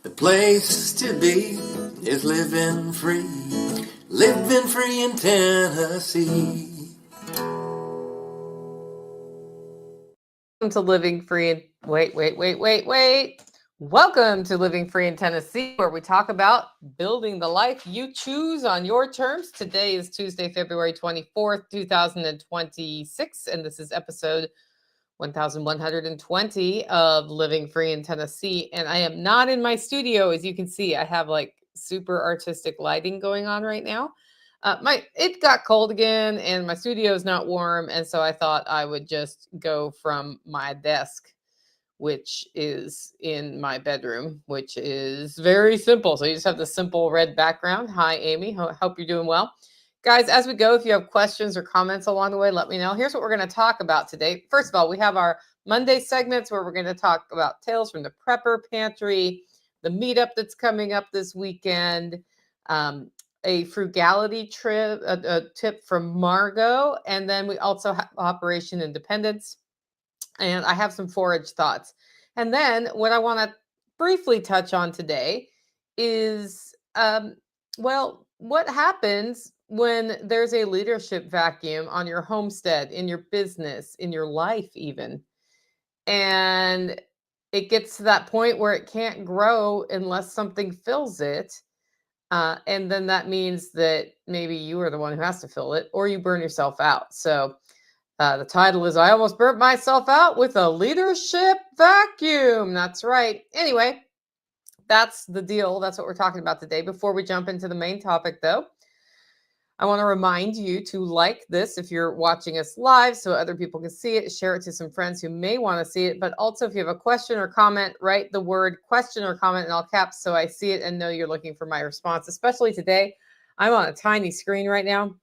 The place to be is living free in Tennessee. Welcome to Living Free in wait. Welcome to Living Free in Tennessee, where we talk about building the life you choose on your terms. Today is Tuesday, February 24th, 2026, and this is episode 1120 of Living Free in Tennessee. And I am not in my studio. As you can see, I have like super artistic lighting going on right now. It got cold again and my studio is not warm, and so I thought I would just go from my desk, which is in my bedroom, which is very simple. So you just have the simple red background. Hi, Amy. Hope you're doing well. Guys, as we go, if you have questions or comments along the way, let me know. Here's what we're going to talk about today. First of all, we have our Monday segments where we're going to talk about Tales from the Prepper Pantry, the meetup that's coming up this weekend, a frugality trip, a tip from Margot, and then we also have Operation Independence, and I have some forage thoughts. And then what I want to briefly touch on today is, what happens when there's a leadership vacuum on your homestead, in your business, in your life, even, and it gets to that point where it can't grow unless something fills it. And then that means that maybe you are the one who has to fill it, or you burn yourself out. So the title is I Almost Burnt Myself Out with a Leadership Vacuum. That's right. Anyway, that's the deal. That's what we're talking about today. Before we jump into the main topic, though, I want to remind you to like this if you're watching us live so other people can see it. Share it to some friends who may want to see it. But also, if you have a question or comment, write the word question or comment in all caps so I see it and know you're looking for my response. Especially today, I'm on a tiny screen right now.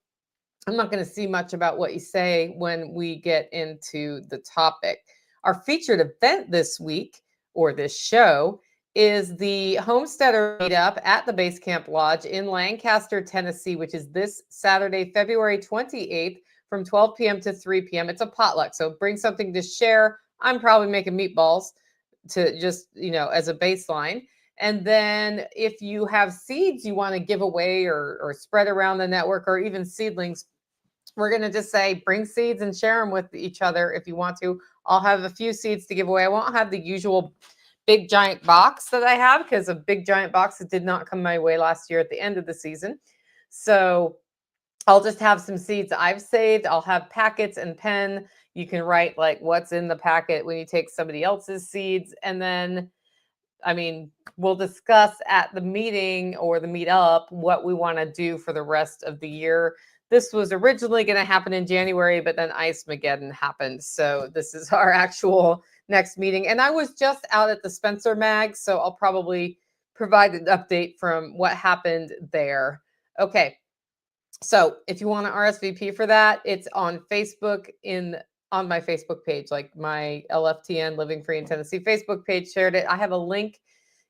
I'm not going to see much about what you say when we get into the topic. Our featured event this week, or this show, is the Homesteader Meetup at the Base Camp Lodge in Lancaster, Tennessee, which is this Saturday, February 28th from 12 p.m. to 3 p.m. It's a potluck, so bring something to share. I'm probably making meatballs to just, as a baseline. And then if you have seeds you want to give away or spread around the network, or even seedlings, we're going to just say bring seeds and share them with each other if you want to. I'll have a few seeds to give away. I won't have the usual big giant box that I have, because a big giant box that did not come my way last year at the end of the season. So I'll just have some seeds I've saved. I'll have packets and pen. You can write like what's in the packet when you take somebody else's seeds. And then, we'll discuss at the meeting or the meetup what we want to do for the rest of the year. This was originally going to happen in January, but then Ice-Mageddon happened. So this is our actual next meeting. And I was just out at the Spencer Mag, so I'll probably provide an update from what happened there. Okay. So if you want to RSVP for that, it's on Facebook, on my Facebook page, like my LFTN Living Free in Tennessee Facebook page shared it. I have a link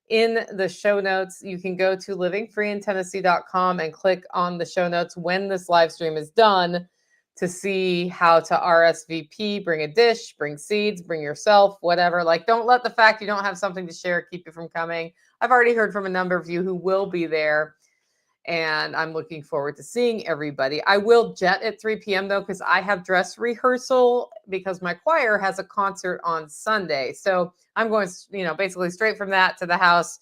in the show notes. You can go to livingfreeintennessee.com and click on the show notes when this live stream is done to see how to RSVP. Bring a dish, bring seeds, bring yourself, whatever. Like, don't let the fact you don't have something to share keep you from coming. I've already heard from a number of you who will be there, and I'm looking forward to seeing everybody. I will jet at 3 p.m. though, because I have dress rehearsal because my choir has a concert on Sunday. So I'm going, basically straight from that to the house,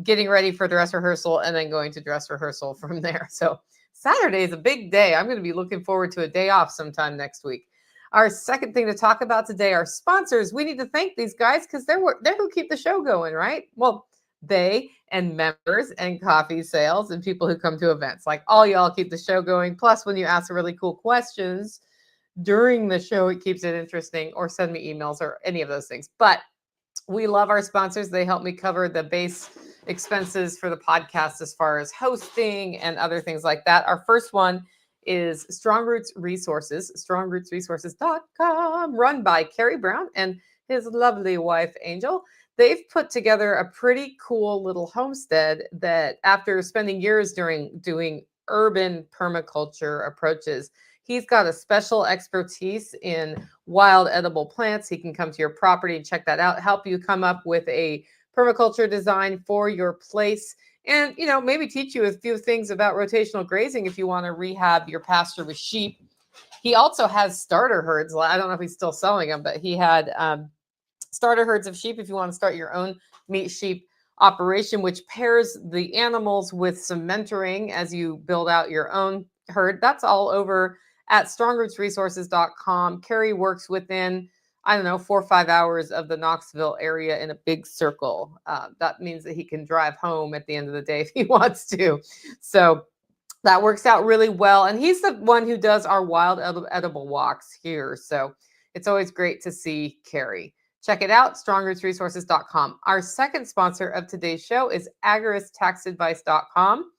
getting ready for dress rehearsal, and then going to dress rehearsal from there. So Saturday is a big day. I'm going to be looking forward to a day off sometime next week. Our second thing to talk about today are sponsors. We need to thank these guys because they're who keep the show going, right? Well, they and members and coffee sales and people who come to events, like all y'all keep the show going. Plus, when you ask really cool questions during the show, it keeps it interesting, or send me emails or any of those things. But we love our sponsors. They help me cover the base expenses for the podcast as far as hosting and other things like that. Our first one is Strong Roots Resources, strongrootsresources.com, run by Kerry Brown and his lovely wife, Angel. They've put together a pretty cool little homestead that, after spending years doing urban permaculture approaches, he's got a special expertise in wild edible plants. He can come to your property and check that out, help you come up with a permaculture design for your place. And, maybe teach you a few things about rotational grazing if you want to rehab your pasture with sheep. He also has starter herds. I don't know if he's still selling them, but he had starter herds of sheep if you want to start your own meat sheep operation, which pairs the animals with some mentoring as you build out your own herd. That's all over at strongrootsresources.com. Carrie works within, I don't know, 4 or 5 hours of the Knoxville area in a big circle. That means that he can drive home at the end of the day if he wants to. So that works out really well. And he's the one who does our wild edible walks here. So it's always great to see Carrie. Check it out, strongrootsresources.com. Our second sponsor of today's show is agoristaxadvice.com.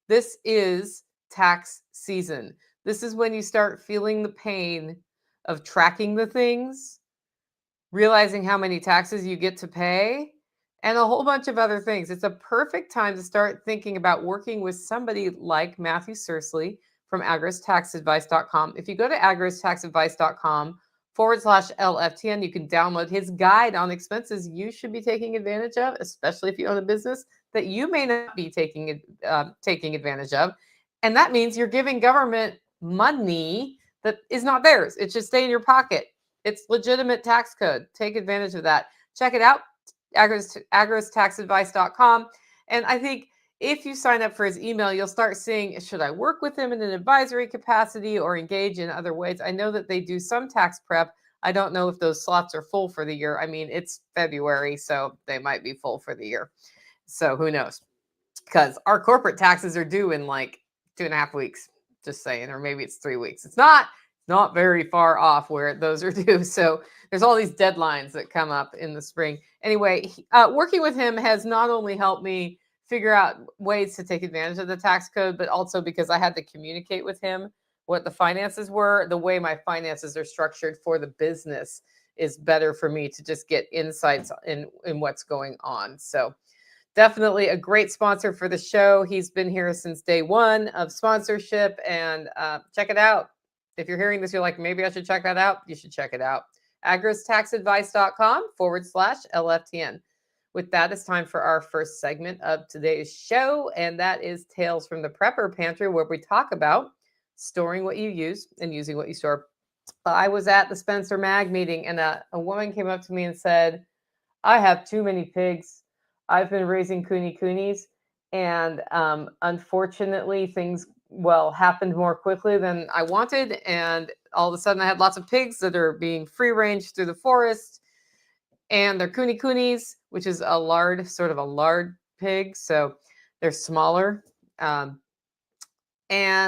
This is tax season. This is when you start feeling the pain of tracking the things, realizing how many taxes you get to pay, and a whole bunch of other things. It's a perfect time to start thinking about working with somebody like Matthew Sursley from agoristaxadvice.com. If you go to agoristaxadvice.com/LFTN, you can download his guide on expenses you should be taking advantage of, especially if you own a business that you may not be taking advantage of. And that means you're giving government money that is not theirs. It should stay in your pocket. It's legitimate tax code. Take advantage of that. Check it out, agoristaxadvice.com. And I think if you sign up for his email, you'll start seeing, should I work with him in an advisory capacity or engage in other ways? I know that they do some tax prep. I don't know if those slots are full for the year. I mean, it's February, so they might be full for the year. So who knows? Because our corporate taxes are due in like 2.5 weeks, just saying, or maybe it's 3 weeks. It's not very far off where those are due. So there's all these deadlines that come up in the spring. Anyway, working with him has not only helped me figure out ways to take advantage of the tax code, but also because I had to communicate with him what the finances were. The way my finances are structured for the business is better for me to just get insights in what's going on. So definitely a great sponsor for the show. He's been here since day one of sponsorship, and check it out. If you're hearing this, you're like, maybe I should check that out. You should check it out. agoristaxadvice.com/LFTN. With that, it's time for our first segment of today's show, and that is Tales from the Prepper Pantry, where we talk about storing what you use and using what you store. I was at the Spencer Mag meeting, and a woman came up to me and said, I have too many pigs. I've been raising coonies, and unfortunately, things happened more quickly than I wanted, and all of a sudden, I had lots of pigs that are being free range through the forest, and they're coonies, which is a lard pig, so they're smaller. And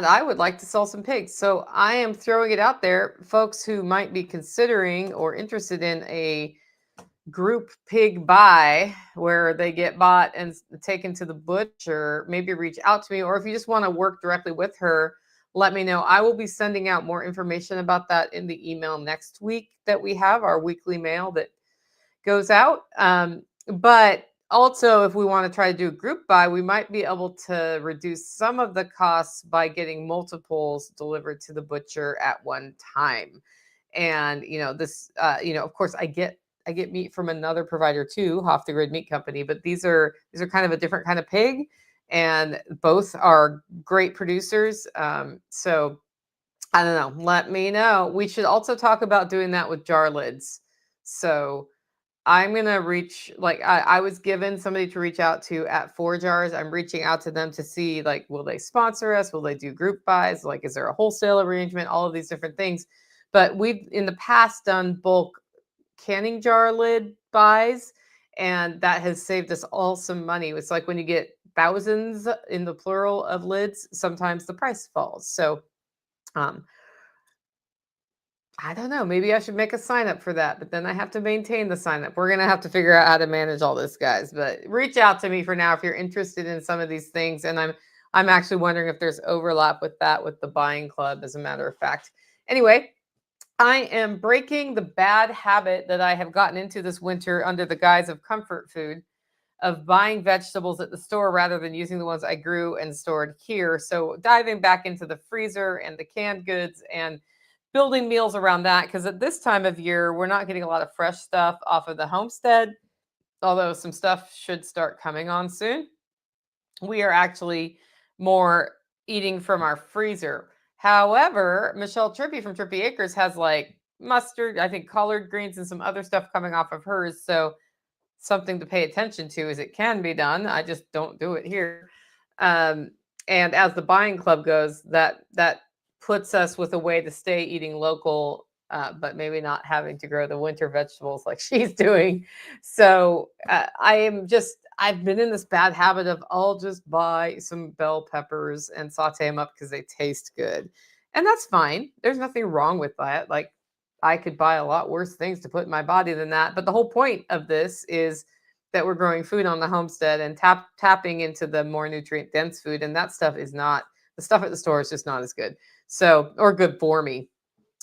I would like to sell some pigs, so I am throwing it out there, folks who might be considering or interested in a group pig buy where they get bought and taken to the butcher, maybe reach out to me. Or if you just want to work directly with her, let me know. I will be sending out more information about that in the email next week that we have, our weekly mail that goes out. But also, if we want to try to do a group buy, we might be able to reduce some of the costs by getting multiples delivered to the butcher at one time. And this, of course, I get meat from another provider too, Off the Grid Meat Company, but these are kind of a different kind of pig, and both are great producers. So I don't know. Let me know. We should also talk about doing that with jar lids. So I'm going to reach, I was given somebody to reach out to at 4 Jars. I'm reaching out to them to see, will they sponsor us? Will they do group buys? Is there a wholesale arrangement? All of these different things. But we've in the past done bulk canning jar lid buys, and that has saved us all some money. It's like when you get thousands in the plural of lids, sometimes the price falls. So I don't know, maybe I should make a sign up for that, but then I have to maintain the sign up. We're going to have to figure out how to manage all this, guys, but reach out to me for now if you're interested in some of these things. And I'm actually wondering if there's overlap with that with the buying club, as a matter of fact. Anyway, I am breaking the bad habit that I have gotten into this winter under the guise of comfort food, of buying vegetables at the store rather than using the ones I grew and stored here. So diving back into the freezer and the canned goods and building meals around that, because at this time of year, we're not getting a lot of fresh stuff off of the homestead. although some stuff should start coming on soon. We are actually more eating from our freezer. However, Michelle Trippy from Trippy Acres has like mustard, I think collard greens and some other stuff coming off of hers. So something to pay attention to is it can be done. I just don't do it here. Um, and as the buying club goes, that puts us with a way to stay eating local, but maybe not having to grow the winter vegetables like she's doing. So I've been in this bad habit of I'll just buy some bell peppers and saute them up because they taste good. And that's fine. There's nothing wrong with that. Like I could buy a lot worse things to put in my body than that. But the whole point of this is that we're growing food on the homestead and tapping into the more nutrient dense food. And that stuff is not, the stuff at the store is just not as good. So, or good for me.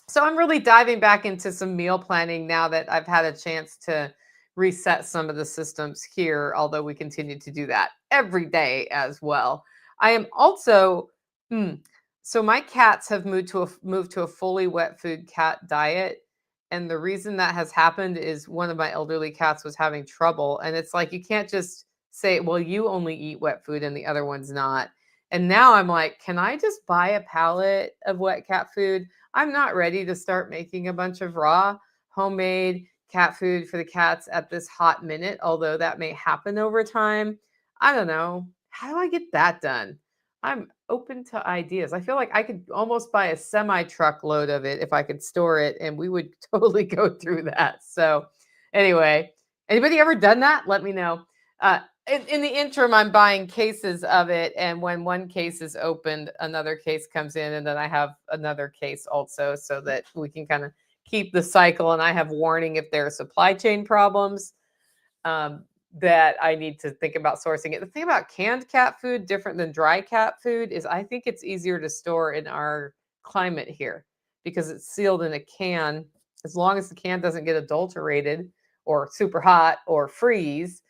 So I'm really diving back into some meal planning now that I've had a chance to reset some of the systems here, although we continue to do that every day as well. I am also, so my cats have moved to a fully wet food cat diet. And the reason that has happened is one of my elderly cats was having trouble. And it's like, you can't just say, well, you only eat wet food and the other one's not. And now I'm like, can I just buy a pallet of wet cat food? I'm not ready to start making a bunch of raw homemade cat food for the cats at this hot minute, although that may happen over time. I don't know. How do I get that done? I'm open to ideas. I feel like I could almost buy a semi truckload of it if I could store it, and we would totally go through that. So, anyway, anybody ever done that? Let me know. In the interim, I'm buying cases of it, and when one case is opened, another case comes in, and then I have another case also, so that we can kind of keep the cycle. And I have warning if there are supply chain problems. That I need to think about sourcing it. The thing about canned cat food, different than dry cat food, is I think it's easier to store in our climate here because it's sealed in a can. As long as the can doesn't get adulterated or super hot or freeze,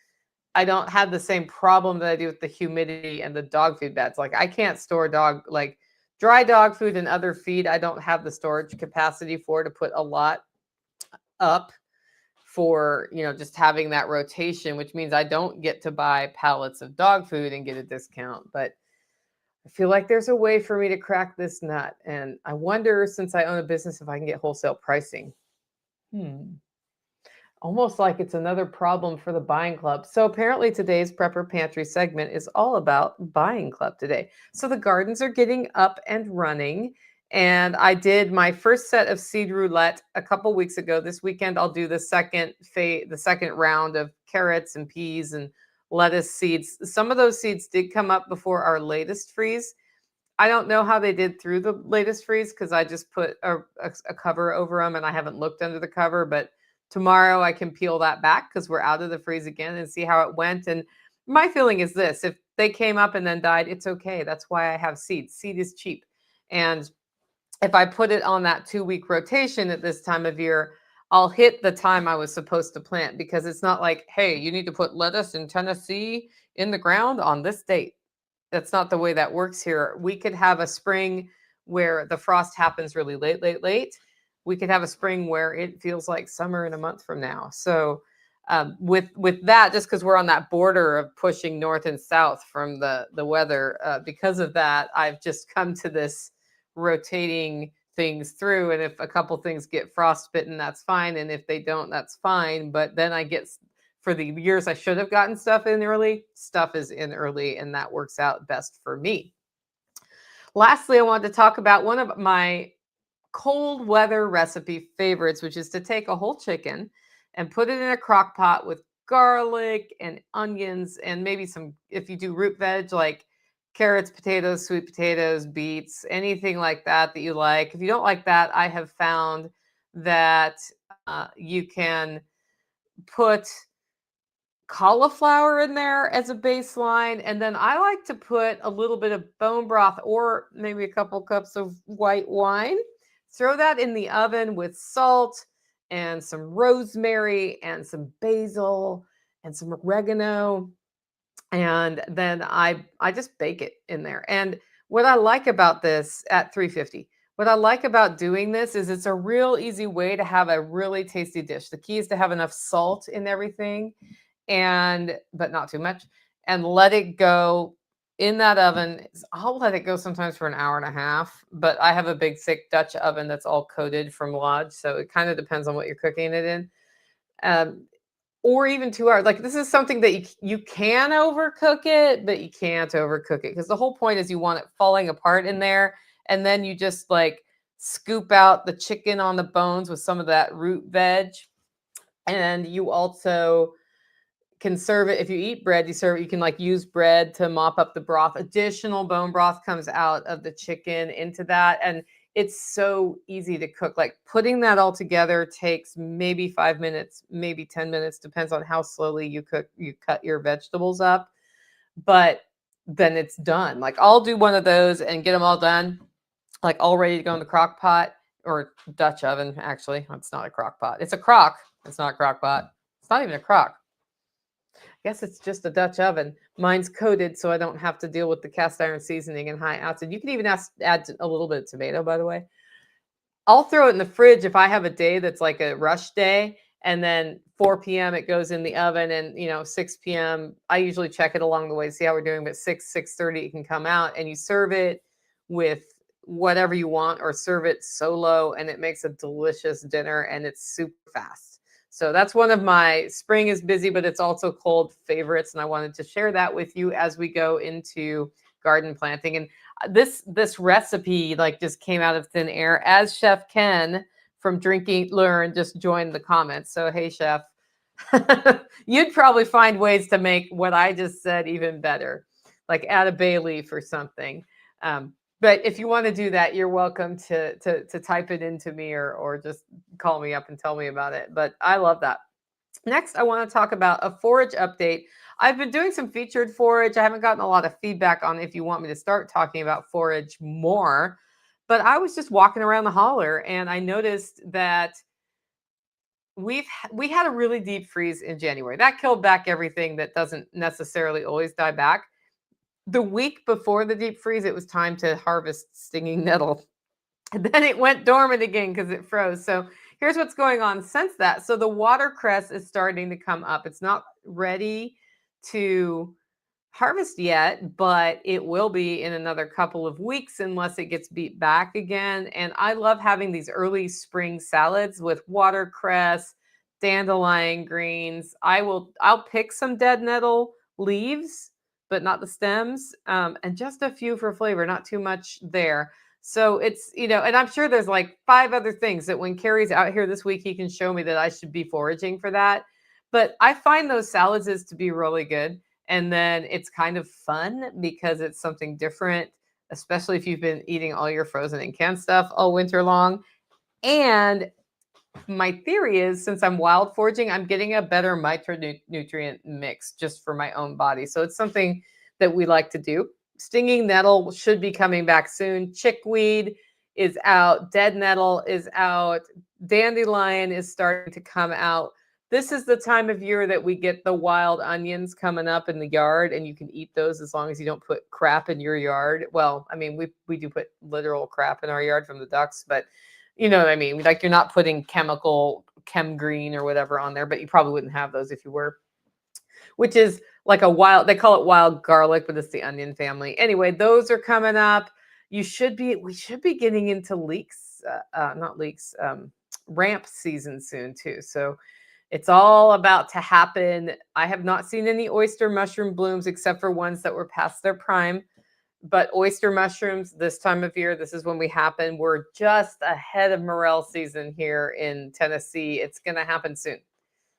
I don't have the same problem that I do with the humidity and the dog food beds. Like I can't store like dry dog food and other feed. I don't have the storage capacity for to put a lot up for, just having that rotation, which means I don't get to buy pallets of dog food and get a discount. But I feel like there's a way for me to crack this nut. And I wonder, since I own a business, if I can get wholesale pricing. Almost like it's another problem for the buying club. So apparently today's Prepper Pantry segment is all about buying club today. So the gardens are getting up and running. And I did my first set of seed roulette a couple weeks ago. This weekend, I'll do the second round of carrots and peas and lettuce seeds. Some of those seeds did come up before our latest freeze. I don't know how they did through the latest freeze because I just put a cover over them and I haven't looked under the cover. But tomorrow I can peel that back because we're out of the freeze again and see how it went. And my feeling is this: if they came up and then died, it's okay. That's why I have seeds. Seed is cheap. And if I put it on that 2-week rotation at this time of year, I'll hit the time I was supposed to plant, because it's not like, hey, you need to put lettuce in Tennessee in the ground on this date. That's not the way that works here. We could have a spring where the frost happens really late. We could have a spring where it feels like summer in a month from now. So with that, just because we're on that border of pushing north and south from the weather, because of that, I've just come to this rotating things through. And if a couple things get frostbitten, that's fine. And if they don't, that's fine. But then I get, for the years I should have gotten stuff in early, stuff is in early, and that works out best for me. Lastly, I wanted to talk about one of my cold weather recipe favorites, which is to take a whole chicken and put it in a crock pot with garlic and onions and maybe some, if you do root veg, like carrots, potatoes, sweet potatoes, beets, anything like that you like. If you don't like that, I have found that you can put cauliflower in there as a baseline. And then I like to put a little bit of bone broth or maybe a couple cups of white wine. Throw that in the oven with salt and some rosemary and some basil and some oregano. And then I just bake it in there. And what I like about this at 350, what I like about doing this is it's a real easy way to have a really tasty dish. The key is to have enough salt in everything. but not too much, and let it go in that oven. I'll let it go sometimes for an hour and a half, but I have a big thick Dutch oven that's all coated from Lodge, so it kind of depends on what you're cooking it in. Um, or even 2 hours. Like, this is something that you can overcook it, but you can't overcook it, because the whole point is you want it falling apart in there, and then you just like scoop out the chicken on the bones with some of that root veg, and you also can serve it. If you eat bread, you serve it. You can like use bread to mop up the broth. Additional bone broth comes out of the chicken into that, and it's so easy to cook. Like, putting that all together takes maybe 5 minutes, maybe 10 minutes, depends on how slowly you cut your vegetables up. But then it's done. Like, I'll do one of those and get them all done, like all ready to go in the crock pot or Dutch oven. Actually, it's not a crock pot. It's a crock. It's not a crock pot. It's not even a crock. I guess it's just a Dutch oven. Mine's coated, so I don't have to deal with the cast iron seasoning and high acid. You can even add a little bit of tomato, by the way. I'll throw it in the fridge if I have a day that's like a rush day, and then 4 p.m. it goes in the oven, and 6 p.m. I usually check it along the way to see how we're doing, but 6:30 it can come out, and you serve it with whatever you want, or serve it solo, and it makes a delicious dinner, and it's super fast. So that's one of my spring is busy, but it's also cold favorites, and I wanted to share that with you as we go into garden planting. And this recipe like just came out of thin air, as Chef Ken from Drinking Learn just joined the comments. So hey, Chef, you'd probably find ways to make what I just said even better, like add a bay leaf or something. But if you want to do that, you're welcome to type it into me, or just call me up and tell me about it. But I love that. Next, I want to talk about a forage update. I've been doing some featured forage. I haven't gotten a lot of feedback on if you want me to start talking about forage more, but I was just walking around the holler and I noticed that we had a really deep freeze in January. That killed back everything that doesn't necessarily always die back. The week before the deep freeze, it was time to harvest stinging nettle. And then it went dormant again because it froze. So here's what's going on since that. So the watercress is starting to come up. It's not ready to harvest yet, but it will be in another couple of weeks unless it gets beat back again. And I love having these early spring salads with watercress, dandelion greens. I'll pick some dead nettle leaves, but not the stems, and just a few for flavor, not too much there. So it's, and I'm sure there's like 5 other things that when Carrie's out here this week, he can show me that I should be foraging for that. But I find those salads is to be really good. And then it's kind of fun because it's something different, especially if you've been eating all your frozen and canned stuff all winter long. And my theory is, since I'm wild foraging, I'm getting a better micronutrient mix just for my own body. So it's something that we like to do. Stinging nettle should be coming back soon. Chickweed is out. Dead nettle is out. Dandelion is starting to come out. This is the time of year that we get the wild onions coming up in the yard, and you can eat those as long as you don't put crap in your yard. Well, I mean, we do put literal crap in our yard from the ducks, but you know what I mean? Like, you're not putting chemical chem green or whatever on there, but you probably wouldn't have those if you were, which is like they call it wild garlic, but it's the onion family. Anyway, those are coming up. We should be getting into ramp season soon too. So it's all about to happen. I have not seen any oyster mushroom blooms except for ones that were past their prime. But oyster mushrooms this time of year, this is when we happen. We're just ahead of morel season here in Tennessee. It's going to happen soon.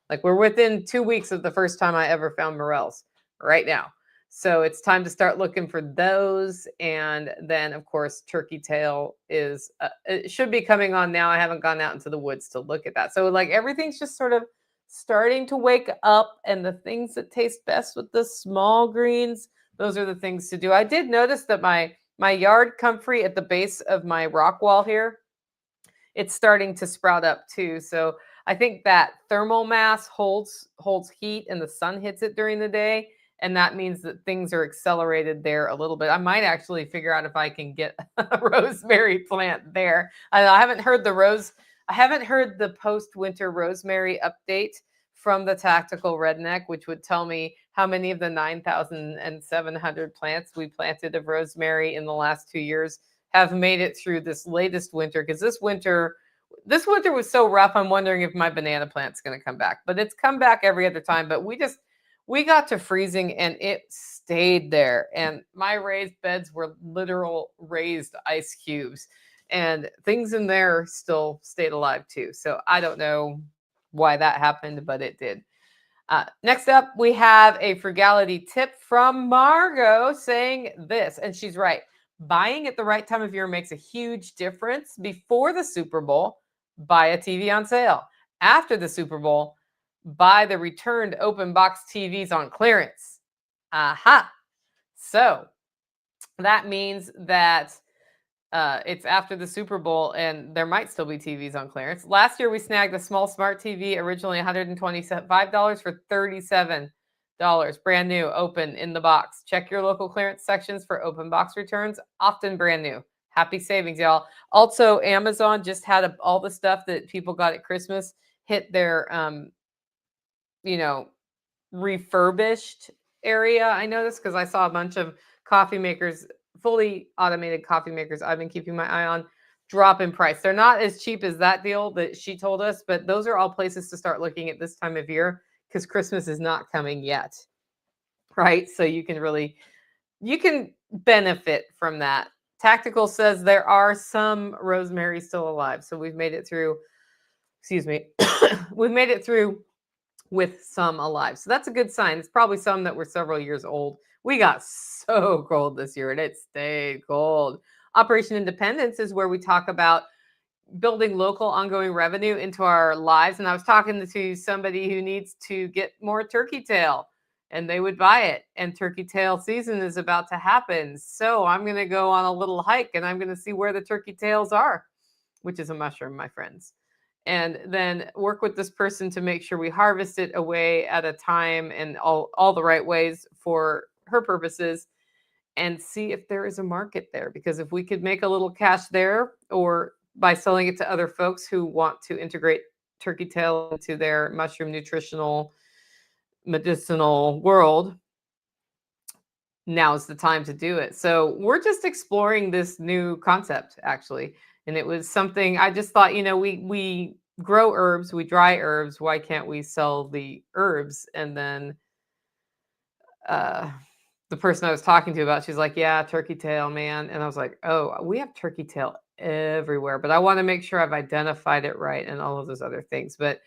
Like, we're within 2 weeks of the first time I ever found morels right now. So it's time to start looking for those. And then, of course, turkey tail it should be coming on now. I haven't gone out into the woods to look at that. So like, everything's just sort of starting to wake up, and the things that taste best with the small greens, those are the things to do. I did notice that my yard comfrey at the base of my rock wall here, it's starting to sprout up too. So I think that thermal mass holds heat and the sun hits it during the day. And that means that things are accelerated there a little bit. I might actually figure out if I can get a rosemary plant there. I haven't heard the post-winter rosemary update from the Tactical Redneck, which would tell me how many of the 9,700 plants we planted of rosemary in the last 2 years have made it through this latest winter. Because this winter was so rough. I'm wondering if my banana plant's going to come back, but it's come back every other time. But we got to freezing and it stayed there. And my raised beds were literal raised ice cubes, and things in there still stayed alive too. So I don't know why that happened, but it did. Next up, we have a frugality tip from Margot saying this, and she's right. Buying at the right time of year makes a huge difference. Before the Super Bowl, buy a TV on sale. After the Super Bowl, buy the returned open box TVs on clearance. Aha. So that means that it's after the Super Bowl and there might still be TVs on clearance. Last year, we snagged a small smart TV, originally $125 for $37. Brand new, open in the box. Check your local clearance sections for open box returns, often brand new. Happy savings, y'all. Also, Amazon just had all the stuff that people got at Christmas hit their, refurbished area. I noticed because I saw a bunch of coffee makers, fully automated coffee makers I've been keeping my eye on, drop in price. They're not as cheap as that deal that she told us, but those are all places to start looking at this time of year because Christmas is not coming yet, right? So you can benefit from that. Tactical says there are some rosemary still alive. So we've made it through, we've made it through with some alive. So that's a good sign. It's probably some that were several years old. We got so cold this year and it stayed cold. Operation Independence is where we talk about building local ongoing revenue into our lives. And I was talking to somebody who needs to get more turkey tail and they would buy it. And turkey tail season is about to happen. So I'm going to go on a little hike and I'm going to see where the turkey tails are, which is a mushroom, my friends. And then work with this person to make sure we harvest it away at a time and all the right ways for her purposes and see if there is a market there. Because if we could make a little cash there or by selling it to other folks who want to integrate turkey tail into their mushroom nutritional medicinal world, now's the time to do it. So we're just exploring this new concept, actually. And it was something I just thought, we grow herbs, we dry herbs. Why can't we sell the herbs? And then the person I was talking to about, she's like, yeah, turkey tail, man. And I was like, oh, we have turkey tail everywhere, but I want to make sure I've identified it right and all of those other things. But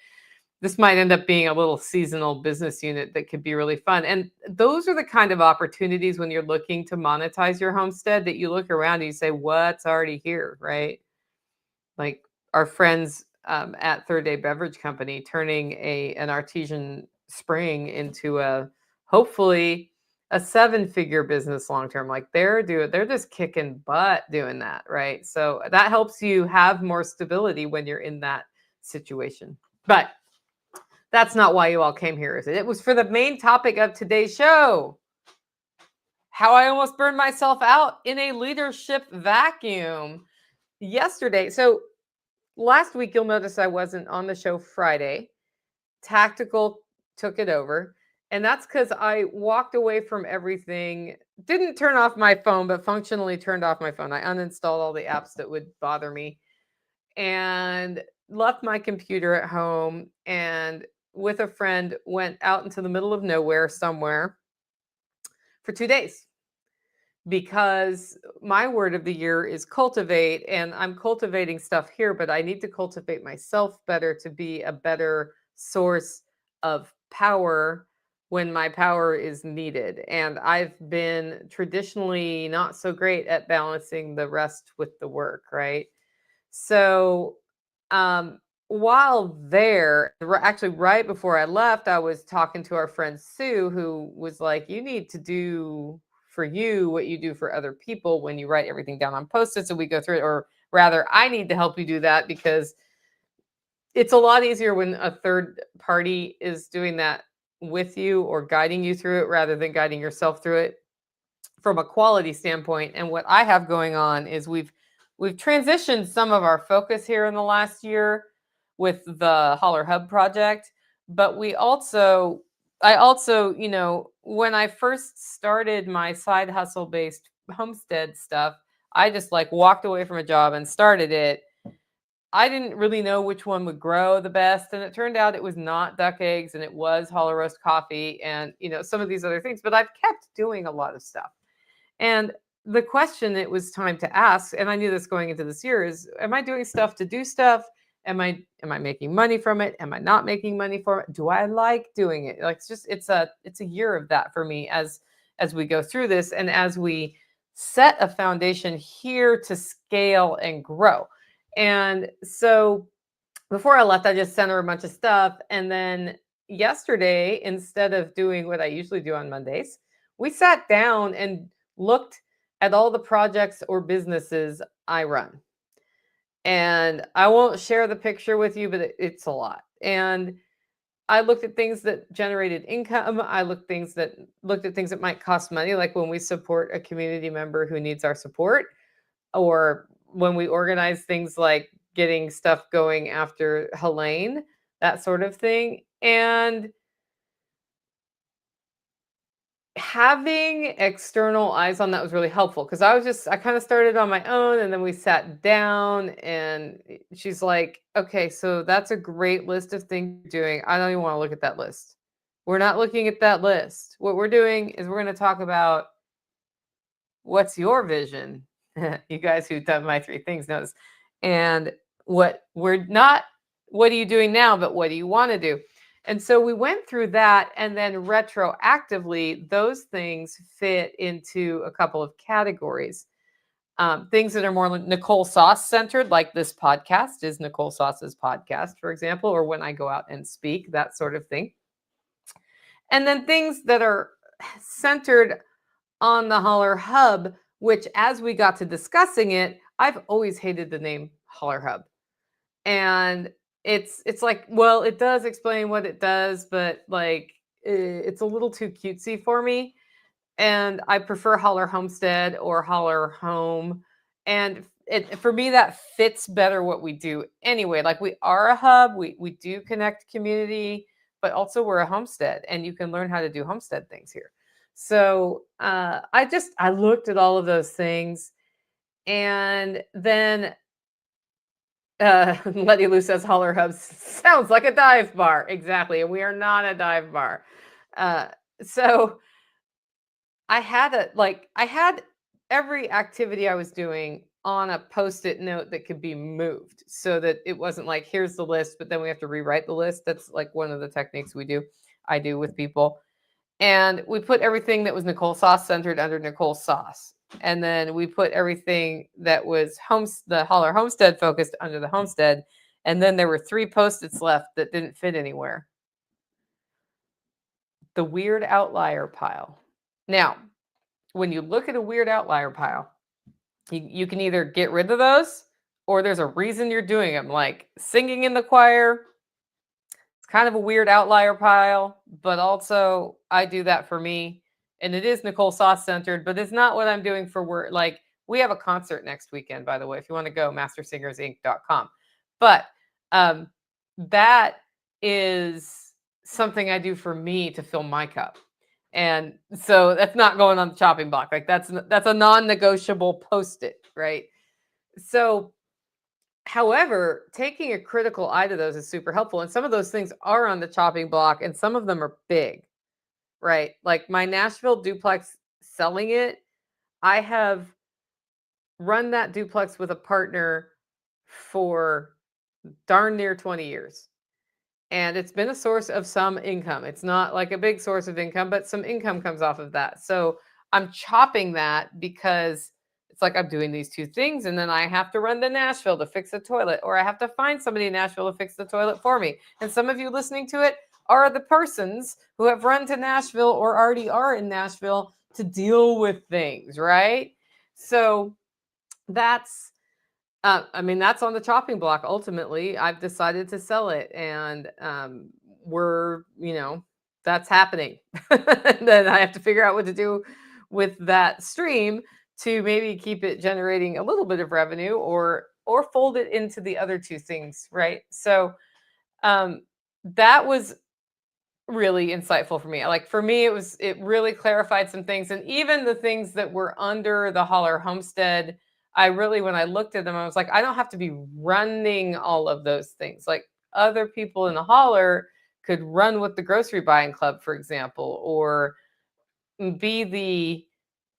this might end up being a little seasonal business unit that could be really fun. And those are the kind of opportunities when you're looking to monetize your homestead that you look around and you say, what's already here, right? Like our friends at Third Day Beverage Company turning an artesian spring into hopefully a 7-figure business long-term. Like they're just kicking butt doing that, right? So that helps you have more stability when you're in that situation. But that's not why you all came here, is it? It was for the main topic of today's show. How I almost burned myself out in a leadership vacuum yesterday. So last week, you'll notice I wasn't on the show Friday. Tactical took it over. And that's because I walked away from everything, didn't turn off my phone, but functionally turned off my phone. I uninstalled all the apps that would bother me and left my computer at home and with a friend went out into the middle of nowhere somewhere for 2 days. Because my word of the year is cultivate, and I'm cultivating stuff here, but I need to cultivate myself better to be a better source of power when my power is needed. And I've been traditionally not so great at balancing the rest with the work, right? So while there, actually right before I left, I was talking to our friend Sue, who was like, you need to do for you what you do for other people when you write everything down on Post-its and we go through it. Or rather, I need to help you do that because it's a lot easier when a third party is doing that with you or guiding you through it rather than guiding yourself through it from a quality standpoint. And what I have going on is we've transitioned some of our focus here in the last year with the Holler Hub project, But I also, when I first started my side hustle based homestead stuff, I just like walked away from a job and started it. I didn't really know which one would grow the best. And it turned out it was not duck eggs and it was hollow roast coffee and, some of these other things. But I've kept doing a lot of stuff. And the question it was time to ask, and I knew this going into this year, is am I doing stuff to do stuff? Am I making money from it? Am I not making money from it? Do I like doing it? Like it's a year of that for me as we go through this and as we set a foundation here to scale and grow. And so before I left, I just sent her a bunch of stuff. And then yesterday, instead of doing what I usually do on Mondays, we sat down and looked at all the projects or businesses I run. And I won't share the picture with you, but it's a lot. And I looked at things that generated income. I looked at things that might cost money, like when we support a community member who needs our support, or when we organize things like getting stuff going after Helene, that sort of thing. And having external eyes on that was really helpful because I kind of started on my own and then we sat down and she's like, okay, so that's a great list of things you're doing. I don't even want to look at that list. We're not looking at that list. What we're doing is we're going to talk about what's your vision. You guys who've done my 3 things knows. And what are you doing now, but what do you want to do? And so we went through that, and then retroactively, those things fit into a couple of categories. Things that are more Nicole Sauce centered, like this podcast is Nicole Sauce's podcast, for example, or when I go out and speak, that sort of thing. And then things that are centered on the Holler Hub, which as we got to discussing it, I've always hated the name Holler Hub. And it's like, well, it does explain what it does, but like it's a little too cutesy for me. And I prefer Holler Homestead or Holler Home. And for me, that fits better what we do anyway. Like we are a hub, we do connect community, but also we're a homestead and you can learn how to do homestead things here. So I looked at all of those things and then Letty Lou says Holler Hubs sounds like a dive bar. Exactly. And we are not a dive bar. So I had every activity I was doing on a post-it note that could be moved so that it wasn't like, here's the list, but then we have to rewrite the list. That's like one of the techniques I do with people. And we put everything that was Nicole Sauce centered under Nicole Sauce. And then we put everything that was the Holler Homestead focused under the Homestead. And then there were 3 Post-its left that didn't fit anywhere. The weird outlier pile. Now, when you look at a weird outlier pile, you can either get rid of those or there's a reason you're doing them, like singing in the choir. It's kind of a weird outlier pile, but also I do that for me. And it is Nicole Sauce centered, but it's not what I'm doing for work. Like we have a concert next weekend, by the way, if you want to go, mastersingersinc.com. But that is something I do for me to fill my cup. And so that's not going on the chopping block. Like that's a non-negotiable Post-it, right? So however, taking a critical eye to those is super helpful. And some of those things are on the chopping block and some of them are big, right? Like my Nashville duplex, selling it, I have run that duplex with a partner for darn near 20 years. And it's been a source of some income. It's not like a big source of income, but some income comes off of that. So I'm chopping that because it's like I'm doing these 2 things and then I have to run to Nashville to fix a toilet, or I have to find somebody in Nashville to fix the toilet for me. And some of you listening to it are the persons who have run to Nashville or already are in Nashville to deal with things, right? So that's that's on the chopping block. Ultimately, I've decided to sell it, and that's happening. And then I have to figure out what to do with that stream to maybe keep it generating a little bit of revenue, or fold it into the other 2 things, right? So that was really insightful for me. Like for me, it really clarified some things. And even the things that were under the Holler Homestead, I really, when I looked at them, I was like, I don't have to be running all of those things. Like other people in the Holler could run with the grocery buying club, for example, or be the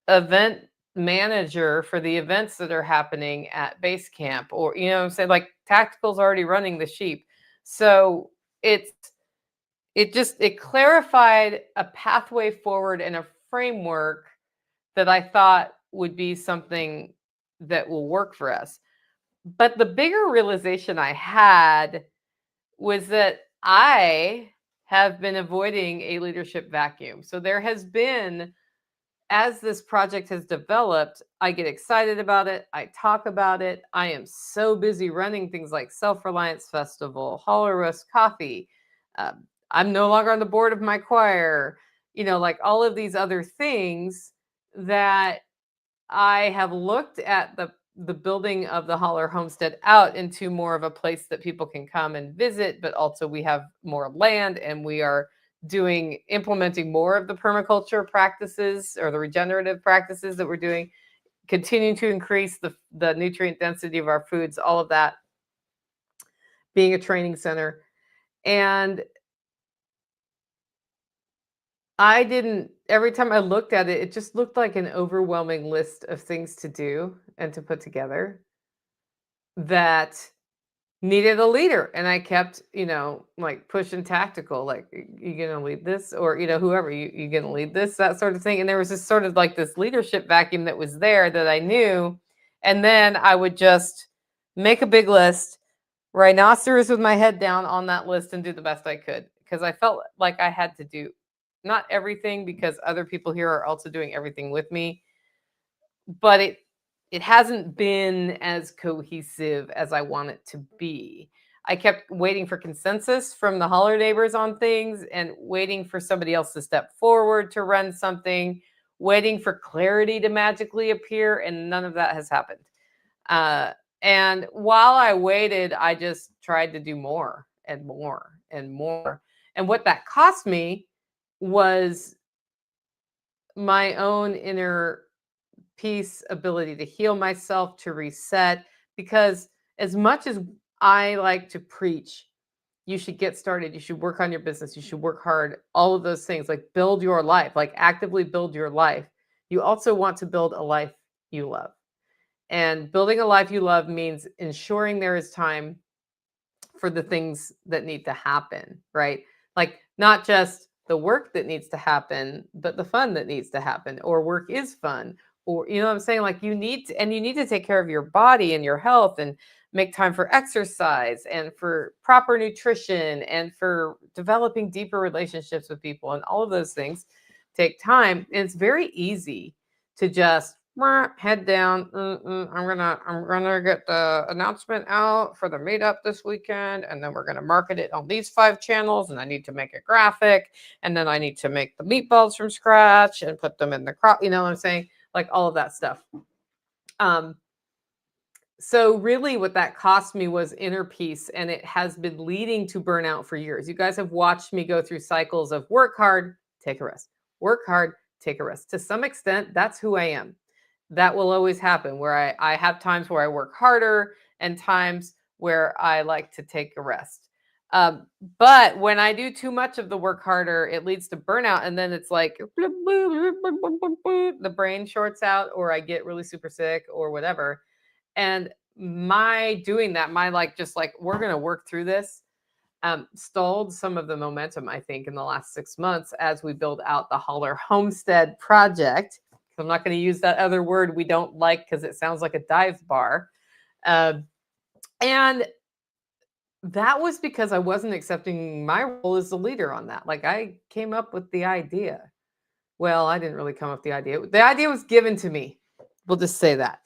event manager for the events that are happening at base camp, or you know what I'm saying, like tactical's already running the sheep. So it's it clarified a pathway forward and a framework that I thought would be something that will work for us. But the bigger realization I had was that I have been avoiding a leadership vacuum. So there has been, as this project has developed, I get excited about it. I talk about it. I am so busy running things like Self Reliance Festival, Holler Roast Coffee. I'm no longer on the board of my choir, you know, like all of these other things that I have looked at the building of the Holler Homestead out into more of a place that people can come and visit, but also we have more land and we are implementing more of the permaculture practices or the regenerative practices that we're doing, continuing to increase the nutrient density of our foods, all of that, being a training center. And I didn't, every time I looked at it, it just looked like an overwhelming list of things to do and to put together that needed a leader. And I kept, you know, like pushing tactical, like, you gonna lead this? Or, you know, whoever, you gonna lead this, that sort of thing. And there was just sort of like this leadership vacuum that was there that I knew. And then I would just make a big list, rhinoceros with my head down on that list and do the best I could. Because I felt like I had to do not everything, because other people here are also doing everything with me, but it hasn't been as cohesive as I want it to be. I kept waiting for consensus from the Holler neighbors on things and waiting for somebody else to step forward to run something, waiting for clarity to magically appear, and none of that has happened. And while I waited, I just tried to do more and more and more. And what that cost me was my own inner peace, ability to heal myself, to reset. Because as much as I like to preach, you should get started, you should work on your business, you should work hard, all of those things, like build your life, like actively build your life. You also want to build a life you love. And building a life you love means ensuring there is time for the things that need to happen, right? Like not just the work that needs to happen, but the fun that needs to happen, or work is fun, or you know what I'm saying? Like you need to, and you need to take care of your body and your health and make time for exercise and for proper nutrition and for developing deeper relationships with people, and all of those things take time. And it's very easy to just head down. I'm gonna get the announcement out for the meetup this weekend, and then we're gonna market it on these 5 channels. And I need to make a graphic, and then I need to make the meatballs from scratch and put them in the crop. You know what I'm saying? Like all of that stuff. So really, what that cost me was inner peace, and it has been leading to burnout for years. You guys have watched me go through cycles of work hard, take a rest, work hard, take a rest. To some extent, that's who I am. That will always happen, where I have times where I work harder and times where I like to take a rest. But when I do too much of the work harder, it leads to burnout. And then it's like the brain shorts out, or I get really super sick or whatever. And my doing that, my like, just like, we're going to work through this, stalled some of the momentum, I think, in the last 6 months as we build out the Holler Homestead project. I'm not going to use that other word we don't like because it sounds like a dive bar. And that was because I wasn't accepting my role as the leader on that. Like I came up with the idea. Well, I didn't really come up with the idea. The idea was given to me. We'll just say that.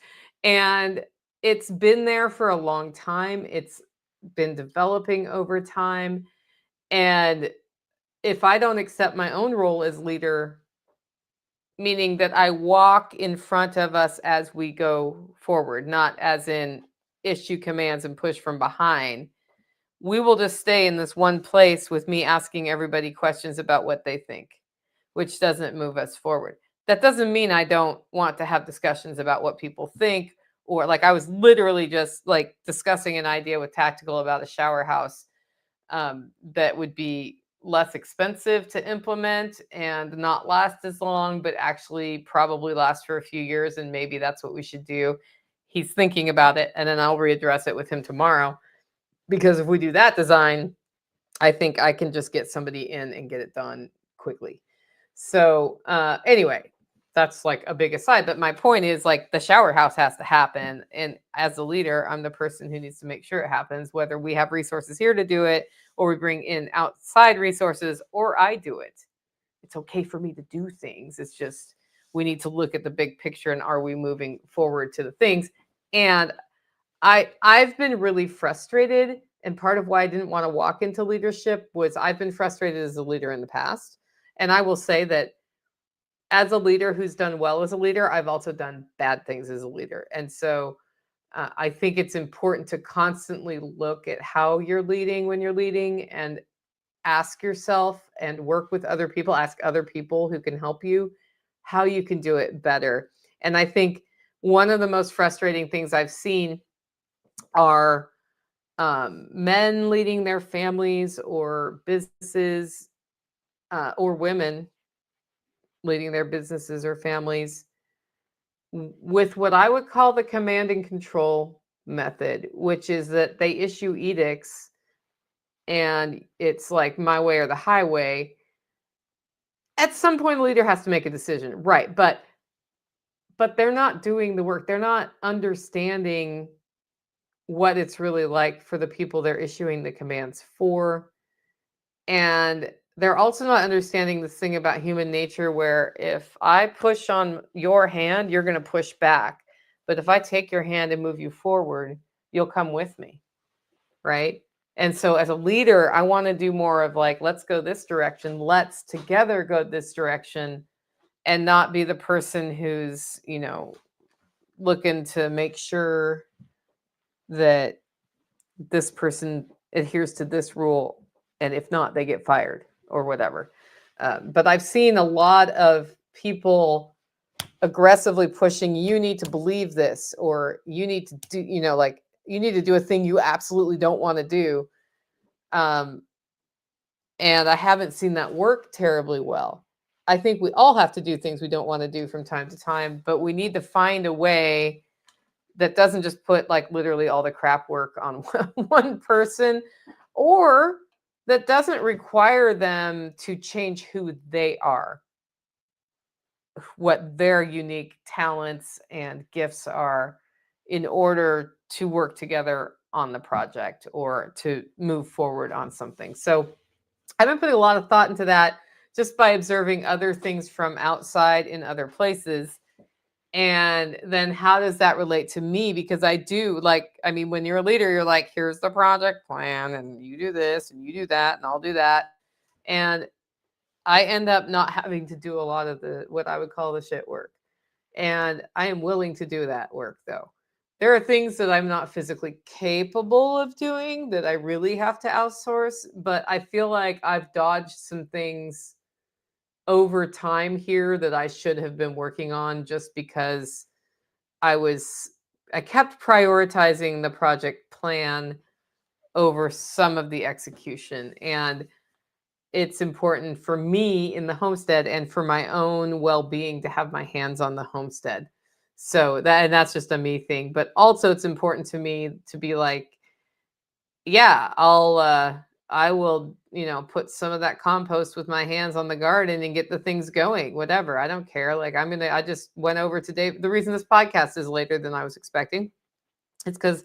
And it's been there for a long time. It's been developing over time. And if I don't accept my own role as leader, meaning that I walk in front of us as we go forward, not as in issue commands and push from behind, we will just stay in this one place with me asking everybody questions about what they think, which doesn't move us forward. That doesn't mean I don't want to have discussions about what people think, or like I was literally just like discussing an idea with Tactical about a shower house that would be less expensive to implement and not last as long, but actually probably last for a few years. And maybe that's what we should do. He's thinking about it, and then I'll readdress it with him tomorrow. Because if we do that design, I think I can just get somebody in and get it done quickly. So anyway, that's like a big aside. But my point is like the shower house has to happen. And as a leader, I'm the person who needs to make sure it happens, whether we have resources here to do it or we bring in outside resources or I do it. It's okay for me to do things. It's just we need to look at the big picture and are we moving forward to the things? And I've been really frustrated, and part of why I didn't want to walk into leadership was I've been frustrated as a leader in the past. And I will say that as a leader who's done well as a leader, I've also done bad things as a leader. And so I think it's important to constantly look at how you're leading when you're leading and ask yourself and work with other people, ask other people who can help you how you can do it better. And I think one of the most frustrating things I've seen are men leading their families or businesses, or women leading their businesses or families with what I would call the command and control method, which is that they issue edicts and it's like my way or the highway. At some point, the leader has to make a decision, right? But they're not doing the work. They're not understanding what it's really like for the people they're issuing the commands for. And they're also not understanding this thing about human nature where if I push on your hand, you're going to push back. But if I take your hand and move you forward, you'll come with me. Right. And so as a leader, I want to do more of like, let's go this direction. Let's together go this direction and not be the person who's, looking to make sure that this person adheres to this rule, and if not, they get fired or whatever. But I've seen a lot of people aggressively pushing, you need to believe this, or you need to do, like you need to do a thing you absolutely don't want to do. And I haven't seen that work terribly well. I think we all have to do things we don't want to do from time to time, but we need to find a way that doesn't just put like literally all the crap work on one person, or that doesn't require them to change who they are, what their unique talents and gifts are in order to work together on the project or to move forward on something. So I've been putting a lot of thought into that just by observing other things from outside in other places. And then how does that relate to me? Because I do like, I mean, when you're a leader, you're like, here's the project plan and you do this and you do that and I'll do that. And I end up not having to do a lot of the, what I would call the shit work. And I am willing to do that work though. There are things that I'm not physically capable of doing that I really have to outsource, but I feel like I've dodged some things over time here that I should have been working on just because I kept prioritizing the project plan over some of the execution. And it's important for me in the homestead and for my own well-being to have my hands on the homestead. So that's just a me thing. But also it's important to me to be like, yeah, I will, put some of that compost with my hands on the garden and get the things going, whatever. I don't care. Like I just went over today. The reason this podcast is later than I was expecting, it's because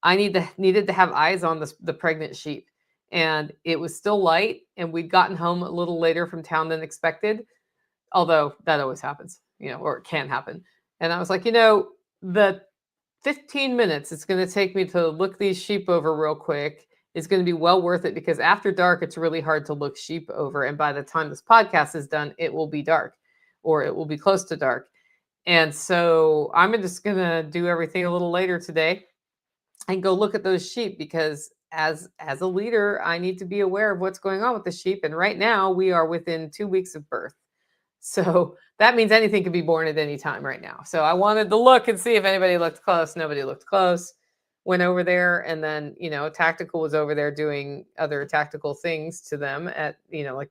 I needed to have eyes on the pregnant sheep. And it was still light and we'd gotten home a little later from town than expected. Although that always happens, or it can happen. And I was like, the 15 minutes it's going to take me to look these sheep over real quick is going to be well worth it, because after dark, it's really hard to look sheep over. And by the time this podcast is done, it will be dark or it will be close to dark. And so I'm just going to do everything a little later today and go look at those sheep, because as a leader, I need to be aware of what's going on with the sheep. And right now we are within 2 weeks of birth. So that means anything could be born at any time right now. So I wanted to look and see if anybody looked close. Nobody looked close. Went over there, and then, Tactical was over there doing other tactical things to them at, like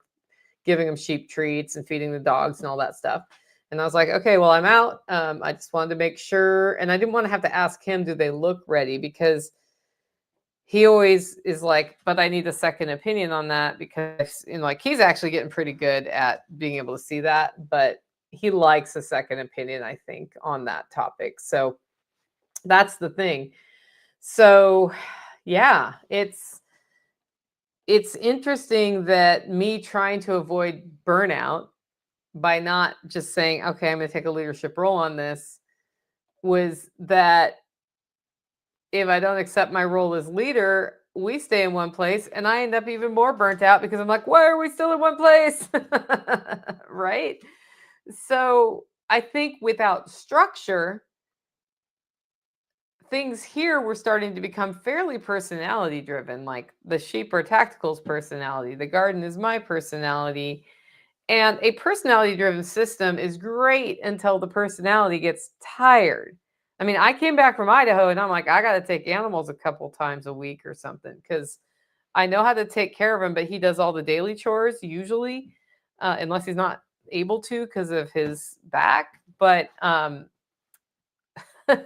giving them sheep treats and feeding the dogs and all that stuff. And I was like, okay, well, I'm out. I just wanted to make sure. And I didn't want to have to ask him, do they look ready? Because he always is like, but I need a second opinion on that, because like he's actually getting pretty good at being able to see that, but he likes a second opinion, I think, on that topic. So that's the thing. So yeah, it's interesting that me trying to avoid burnout by not just saying, okay, I'm going to take a leadership role on this, was that if I don't accept my role as leader, we stay in one place and I end up even more burnt out, because I'm like, why are we still in one place? Right? So I think without structure, things here were starting to become fairly personality driven. Like the sheep are Tactical's personality, the garden is my personality. And a personality driven system is great until the personality gets tired. I mean, I came back from Idaho and I'm like, I got to take animals a couple times a week or something, because I know how to take care of him, but he does all the daily chores usually, unless he's not able to because of his back. But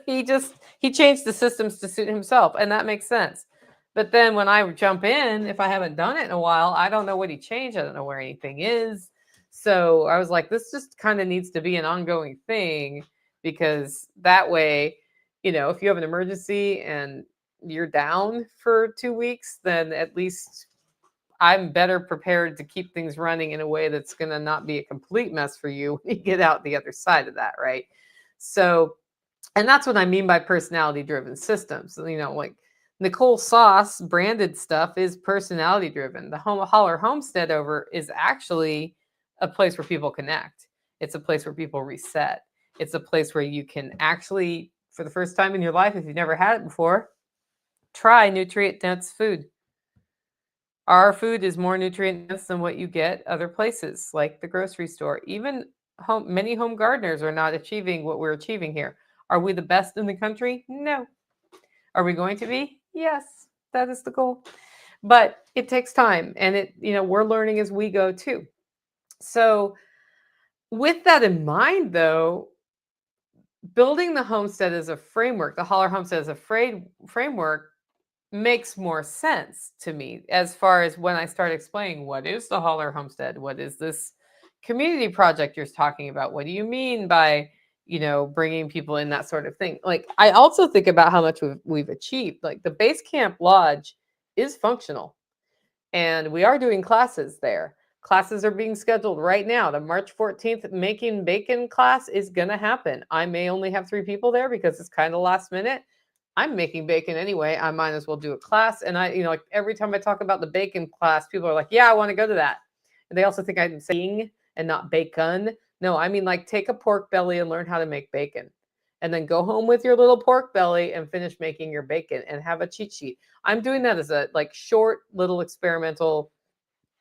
he changed the systems to suit himself, and that makes sense. But then when I jump in, if I haven't done it in a while, I don't know what he changed. I don't know where anything is. So I was like, this just kind of needs to be an ongoing thing, because that way, if you have an emergency and you're down for 2 weeks, then at least I'm better prepared to keep things running in a way that's going to not be a complete mess for you when you get out the other side of that, right? So, and that's what I mean by personality driven systems. Like Nicole Sauce branded stuff is personality driven. The Holler Homestead over is actually a place where people connect. It's a place where people reset. It's a place where you can actually, for the first time in your life, if you've never had it before, try nutrient dense food. Our food is more nutrient dense than what you get other places, like the grocery store. Even many home gardeners are not achieving what we're achieving here. Are we the best in the country? No. Are we going to be? Yes, that is the goal. But it takes time, and we're learning as we go too. So with that in mind, though, building the homestead as a framework, the Holler Homestead as a framework, makes more sense to me, as far as when I start explaining, what is the Holler Homestead? What is this community project you're talking about? What do you mean by, bringing people in, that sort of thing? Like, I also think about how much we've achieved. Like the base camp lodge is functional, and we are doing classes there. Classes are being scheduled right now. The March 14th making bacon class is going to happen. I may only have 3 people there because it's kind of last minute. I'm making bacon anyway. I might as well do a class. And like every time I talk about the bacon class, people are like, yeah, I want to go to that. And they also think I'm saying and not bacon. No, I mean, like, take a pork belly and learn how to make bacon. And then go home with your little pork belly and finish making your bacon and have a cheat sheet. I'm doing that as a short little experimental.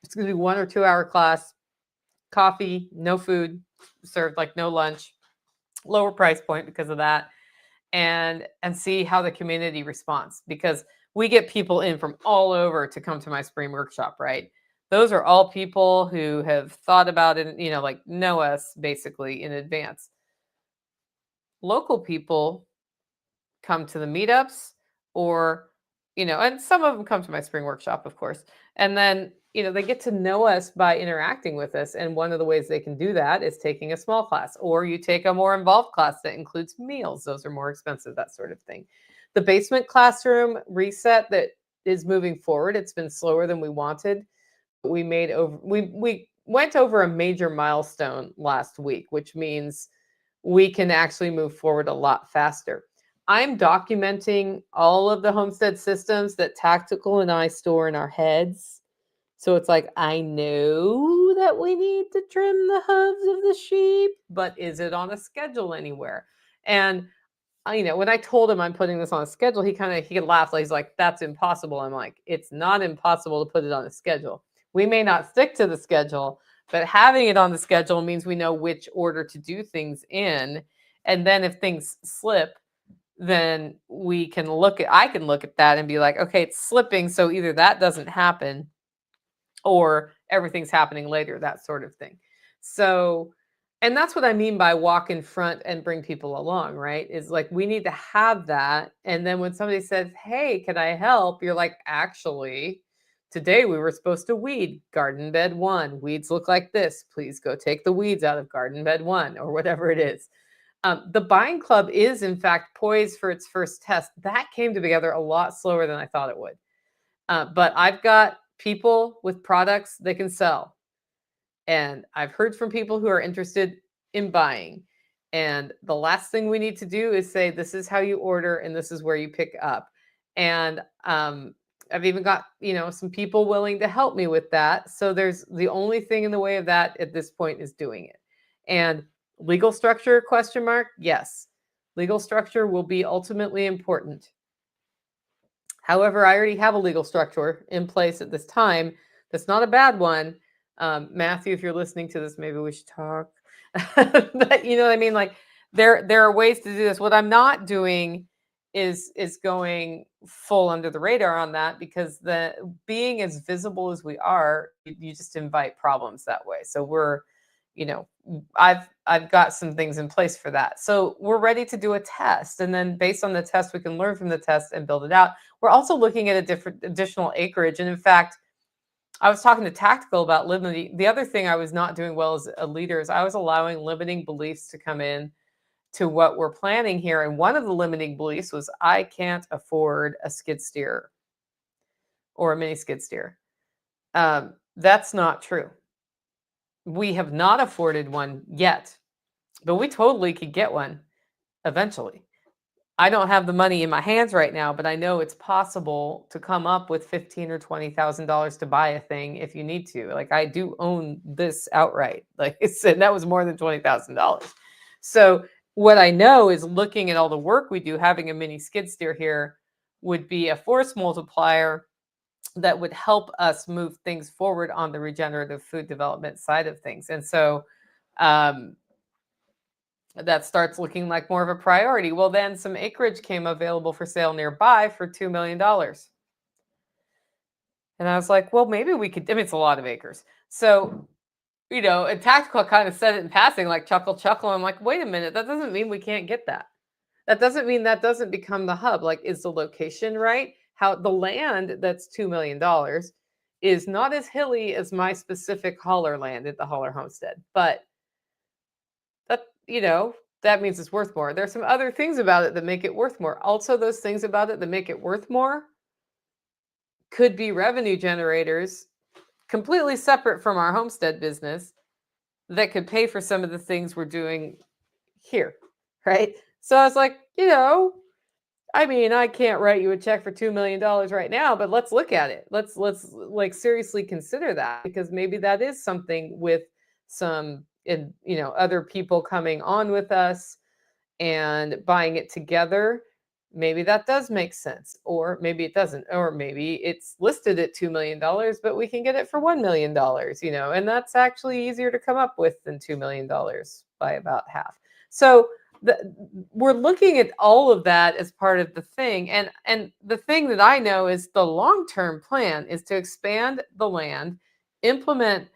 It's going to be 1 or 2 hour class. Coffee, no food served, like no lunch, lower price point because of that. And see how the community responds, because we get people in from all over to come to my spring workshop, right? Those are all people who have thought about it, like know us basically in advance. Local people come to the meetups, or and some of them come to my spring workshop, of course, and then they get to know us by interacting with us. And one of the ways they can do that is taking a small class, or you take a more involved class that includes meals. Those are more expensive, that sort of thing. The basement classroom reset that is moving forward. It's been slower than we wanted. We went over a major milestone last week, which means we can actually move forward a lot faster. I'm documenting all of the homestead systems that Tactical and I store in our heads. So it's like, I know that we need to trim the hooves of the sheep, but is it on a schedule anywhere? And when I told him I'm putting this on a schedule, he laughed. He's like, "That's impossible." I'm like, "It's not impossible to put it on a schedule. We may not stick to the schedule, but having it on the schedule means we know which order to do things in. And then if things slip, then I can look at that and be like, okay, it's slipping. So either that doesn't happen or everything's happening later, that sort of thing. So, and that's what I mean by walk in front and bring people along, right? Is like we need to have that. And then when somebody says, "Hey, can I help?" You're like, "Actually, today we were supposed to weed garden bed 1. Weeds look like this. Please go take the weeds out of garden bed 1," or whatever it is. The buying club is, in fact, poised for its first test. That came together a lot slower than I thought it would. But I've got people with products they can sell. And I've heard from people who are interested in buying. And the last thing we need to do is say, this is how you order and this is where you pick up. And I've even got, some people willing to help me with that. So there's the only thing in the way of that at this point is doing it. And legal structure, question mark? Yes. Legal structure will be ultimately important. However, I already have a legal structure in place at this time. That's not a bad one. Matthew, if you're listening to this, maybe we should talk. But you know what I mean? Like there are ways to do this. What I'm not doing is going full under the radar on that, because the being as visible as we are, you just invite problems that way. So we're, I've got some things in place for that. So we're ready to do a test. And then based on the test, we can learn from the test and build it out. We're also looking at a different additional acreage. And in fact, I was talking to Tactical about limiting. The other thing I was not doing well as a leader is I was allowing limiting beliefs to come in to what we're planning here. And one of the limiting beliefs was I can't afford a skid steer or a mini skid steer. That's not true. We have not afforded one yet, but we totally could get one eventually. I don't have the money in my hands right now, but I know it's possible to come up with $15,000 or $20,000 to buy a thing if you need to. Like I do own this outright. Like I said, that was more than $20,000. So what I know is looking at all the work we do, having a mini skid steer here would be a force multiplier that would help us move things forward on the regenerative food development side of things. And so, that starts looking like more of a priority. Well, then some acreage came available for sale nearby for $2 million. And I was like, well, maybe we could, it's a lot of acres. So, and Tactical kind of said it in passing, like chuckle. I'm like, wait a minute, that doesn't mean we can't get that. That doesn't mean that doesn't become the hub. Like, is the location right? How the land that's $2 million is not as hilly as my specific Holler land at the Holler homestead, but that, that means it's worth more. There's some other things about it that make it worth more. Also, those things about it that make it worth more could be revenue generators completely separate from our homestead business that could pay for some of the things we're doing here, right? So I was like, I can't write you a check for $2 million right now, but let's look at it. Let's like seriously consider that, because maybe that is something with some, other people coming on with us and buying it together. Maybe that does make sense, or maybe it doesn't, or maybe it's listed at $2 million, but we can get it for $1 million, and that's actually easier to come up with than $2 million by about half. So we're looking at all of that as part of the thing. And the thing that I know is the long-term plan is to expand the land, implement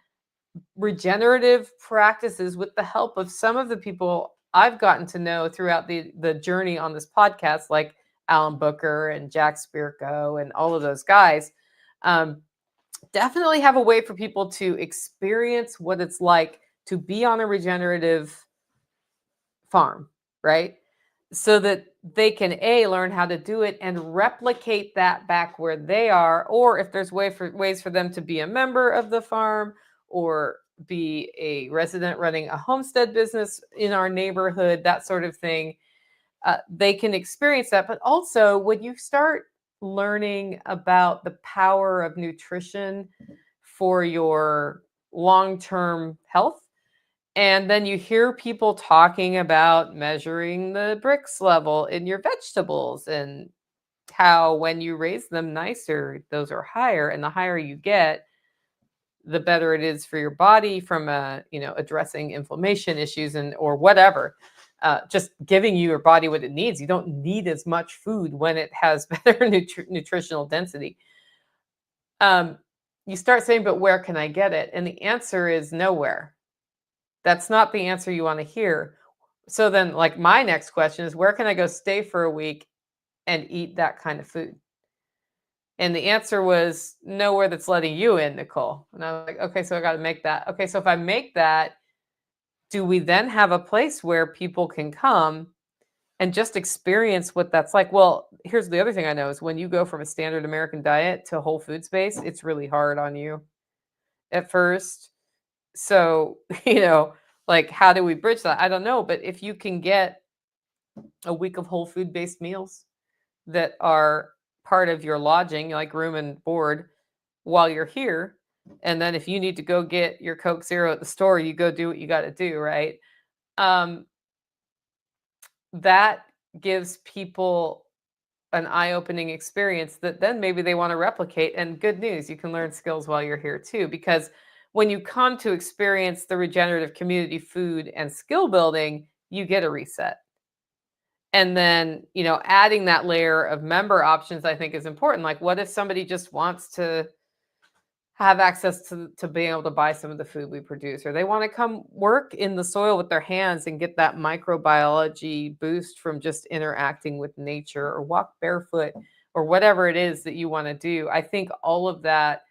regenerative practices with the help of some of the people I've gotten to know throughout the journey on this podcast, like Alan Booker and Jack Spirko and all of those guys. Definitely have a way for people to experience what it's like to be on a regenerative farm, right? So that they can learn how to do it and replicate that back where they are, or if there's ways for them to be a member of the farm or be a resident running a homestead business in our neighborhood, that sort of thing. They can experience that. But also, when you start learning about the power of nutrition for your long-term health, And then you hear people talking about measuring the bricks level in your vegetables and how when you raise them nicer, those are higher. And the higher you get, the better it is for your body from addressing inflammation issues and or whatever. Just giving your body what it needs. You don't need as much food when it has better nutritional density. Um, you start saying, but where can I get it? And the answer is nowhere. That's not the answer you want to hear. So then, like, my next question is, where can I go stay for a week and eat that kind of food? And the answer was nowhere that's letting you in, Nicole. And I was like, okay, so I got to make that. Okay, so if I make that, do we then have a place where people can come and just experience what that's like? Well, here's the other thing I know is when you go from a standard American diet to whole food space, it's really hard on you at first. So, like, how do we bridge that? I don't know. But if you can get a week of whole food based meals that are part of your lodging, like room and board, while you're here, and then if you need to go get your Coke Zero at the store, you go do what you got to do, right? Um, that gives people an eye-opening experience that then maybe they want to replicate. And good news, you can learn skills while you're here too, because when you come to experience the regenerative community food and skill building, you get a reset. And then, adding that layer of member options, I think is important. Like, what if somebody just wants to have access to being able to buy some of the food we produce, or they want to come work in the soil with their hands and get that microbiology boost from just interacting with nature, or walk barefoot, or whatever it is that you want to do. I think all of that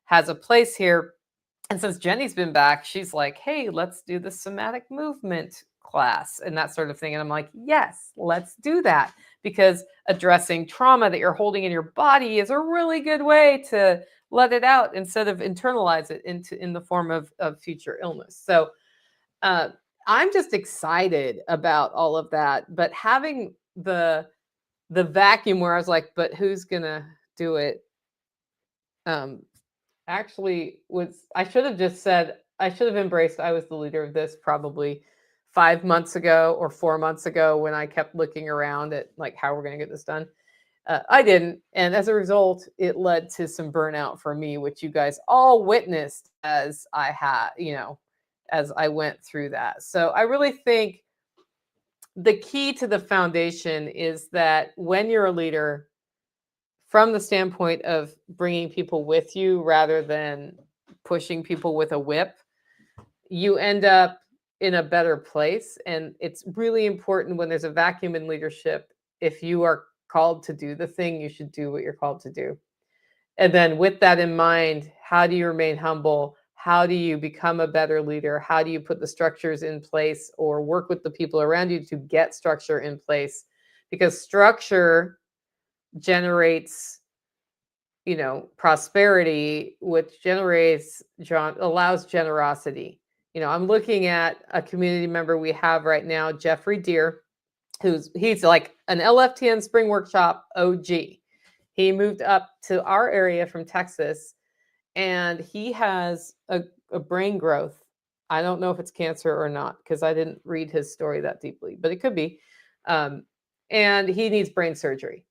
has a place here. And since Jenny's been back, she's like, hey, let's do the somatic movement class and that sort of thing. And I'm like, yes, let's do that, because addressing trauma that you're holding in your body is a really good way to let it out instead of internalize it in the form of future illness. So uh, I'm just excited about all of that. But having the vacuum where I was like, but who's gonna do it? Um, actually I should have just said, I should have embraced I was the leader of this probably 5 months ago or 4 months ago, when I kept looking around at like how we're going to get this done. I didn't, and as a result it led to some burnout for me, which you guys all witnessed as as I went through that. So I really think the key to the foundation is that when you're a leader, from the standpoint of bringing people with you rather than pushing people with a whip, you end up in a better place. And it's really important when there's a vacuum in leadership. If you are called to do the thing, you should do what you're called to do. And then, with that in mind, how do you remain humble? How do you become a better leader? How do you put the structures in place or work with the people around you to get structure in place? Because structure generates prosperity, which allows generosity. I'm looking at a community member we have right now, Jeffrey Deere, he's like an LFTN Spring Workshop OG. He moved up to our area from Texas, and he has a brain growth. I don't know if it's cancer or not, because I didn't read his story that deeply, but it could be. And he needs brain surgery.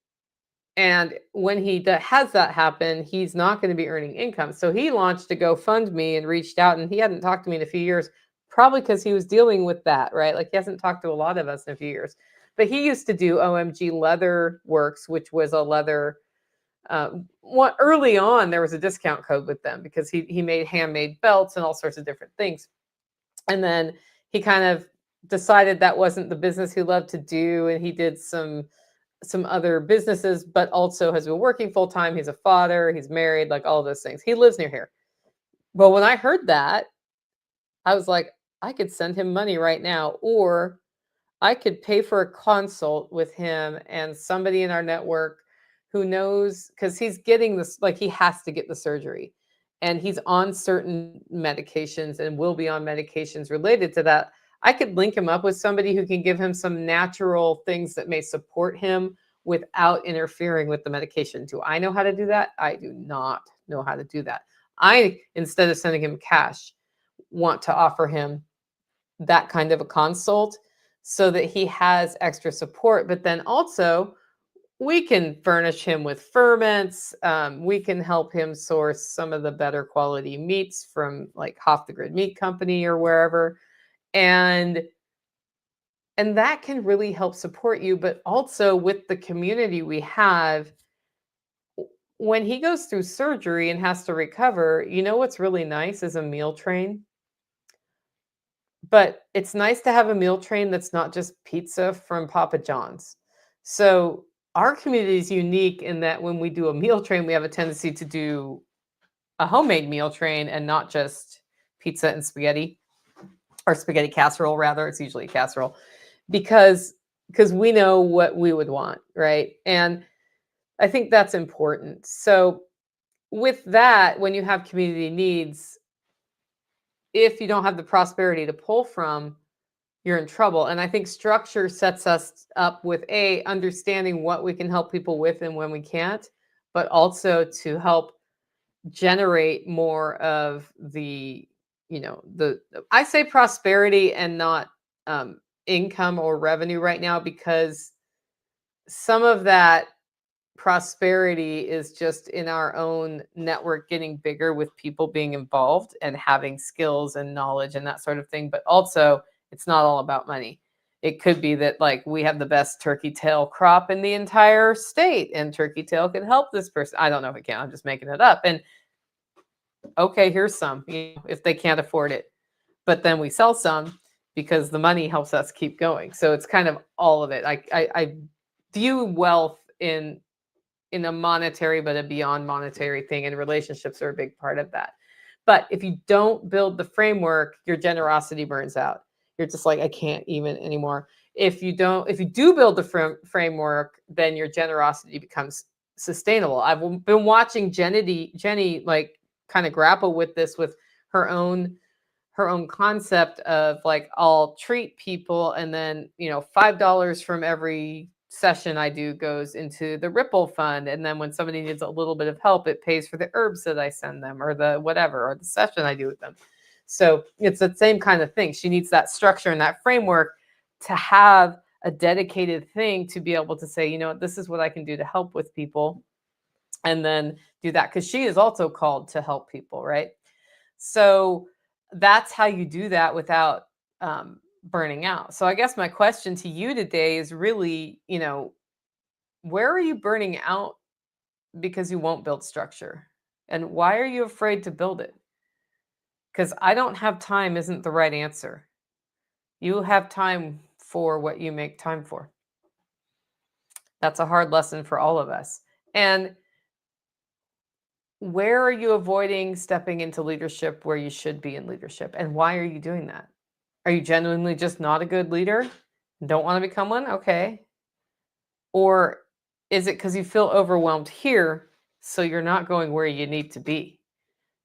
And when he has that happen, he's not going to be earning income. So he launched a GoFundMe and reached out, and he hadn't talked to me in a few years, probably because he was dealing with that, right? Like, he hasn't talked to a lot of us in a few years. But he used to do OMG Leather Works, which was a leather. Early on, there was a discount code with them because he made handmade belts and all sorts of different things. And then he kind of decided that wasn't the business he loved to do, and he did some other businesses, but also has been working full time. He's a father, he's married, like all those things. He lives near here. But when I heard that, I was like, I could send him money right now, or I could pay for a consult with him and somebody in our network who knows, because he's getting this, like, he has to get the surgery, and he's on certain medications and will be on medications related to that. I could link him up with somebody who can give him some natural things that may support him without interfering with the medication. Do I know how to do that? I do not know how to do that. I, instead of sending him cash, want to offer him that kind of a consult so that he has extra support. But then also, we can furnish him with ferments. We can help him source some of the better quality meats from like Off the Grid Meat Company or wherever. And that can really help support you. But also with the community we have, when he goes through surgery and has to recover, you know what's really nice is a meal train. But it's nice to have a meal train that's not just pizza from Papa John's. So our community is unique in that when we do a meal train, we have a tendency to do a homemade meal train and not just pizza and spaghetti, or spaghetti casserole rather. It's usually a casserole because we know what we would want, right? And I think that's important. So with that, when you have community needs, if you don't have the prosperity to pull from, you're in trouble. And I think structure sets us up with understanding what we can help people with and when we can't, but also to help generate more of the, I say prosperity and not income or revenue right now, because some of that prosperity is just in our own network getting bigger with people being involved and having skills and knowledge and that sort of thing. But also, it's not all about money. It could be that like we have the best turkey tail crop in the entire state and turkey tail can help this person. I don't know if it can. I'm just making it up. And okay, here's some, if they can't afford it. But then we sell some because the money helps us keep going. So it's kind of all of it. I view wealth in a monetary, but a beyond monetary thing, and relationships are a big part of that. But if you don't build the framework, your generosity burns out. You're just like, I can't even anymore. If you do build the framework, then your generosity becomes sustainable. I've been watching Jenny like kind of grapple with this with her own concept of like, I'll treat people and then, $5 from every session I do goes into the Ripple fund. And then when somebody needs a little bit of help, it pays for the herbs that I send them or the whatever, or the session I do with them. So it's the same kind of thing. She needs that structure and that framework to have a dedicated thing to be able to say, this is what I can do to help with people. And then do that, because she is also called to help people, right? So that's how you do that without burning out. So I guess my question to you today is really, where are you burning out because you won't build structure? And why are you afraid to build it? Because I don't have time isn't the right answer. You have time for what you make time for. That's a hard lesson for all of us. And where are you avoiding stepping into leadership where you should be in leadership? And why are you doing that? Are you genuinely just not a good leader and don't want to become one? Okay. Or is it because you feel overwhelmed here, so you're not going where you need to be?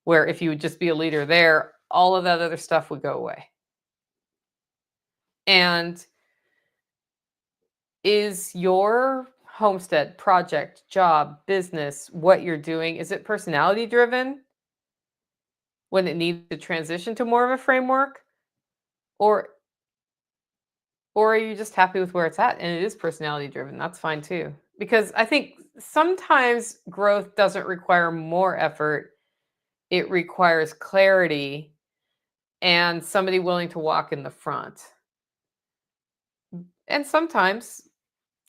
Where if you would just be a leader there, all of that other stuff would go away. And is your homestead project, job, business, what you're doing, is it personality driven when it needs to transition to more of a framework? Or are you just happy with where it's at and it is personality driven? That's fine too. Because I think sometimes growth doesn't require more effort. It requires clarity and somebody willing to walk in the front. And sometimes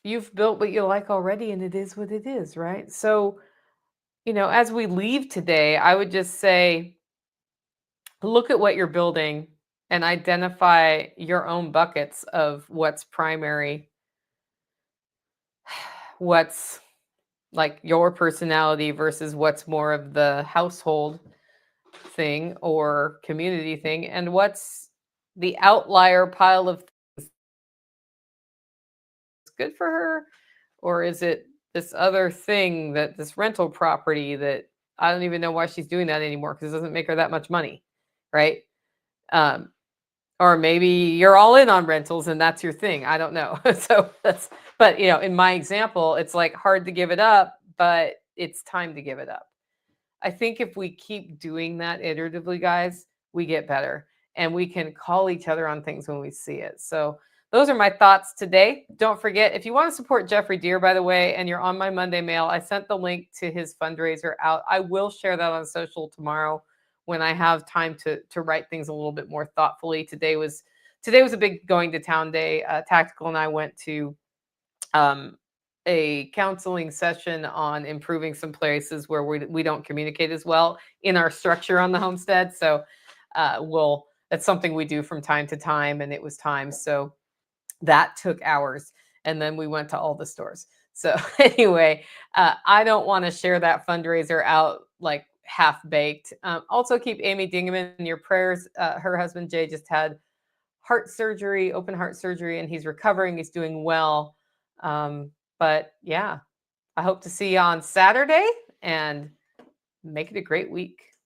you've built what you like already and it is what it is, right? So, as we leave today, I would just say, look at what you're building and identify your own buckets of what's primary, what's like your personality versus what's more of the household thing or community thing, and what's the outlier pile of things that's good for her, or is it this other thing, that this rental property that I don't even know why she's doing that anymore because it doesn't make her that much money, right? um, or maybe you're all in on rentals and that's your thing. I don't know. But in my example, it's like hard to give it up, but it's time to give it up. I think if we keep doing that iteratively, guys, we get better. and we can call each other on things when we see it. So those are my thoughts today. Don't forget, if you want to support Jeffrey Deere, by the way, and you're on my Monday mail, I sent the link to his fundraiser out. I will share that on social tomorrow when I have time to write things a little bit more thoughtfully. Today was a big going to town day. Tactical and I went to a counseling session on improving some places where we don't communicate as well in our structure on the homestead. So that's something we do from time to time, and it was time. So that took hours. And then we went to all the stores. So anyway, I don't want to share that fundraiser out like half baked. Also keep Amy Dingaman in your prayers. Her husband, Jay, just had heart surgery, open heart surgery, and he's recovering. He's doing well. But yeah, I hope to see you on Saturday and make it a great week.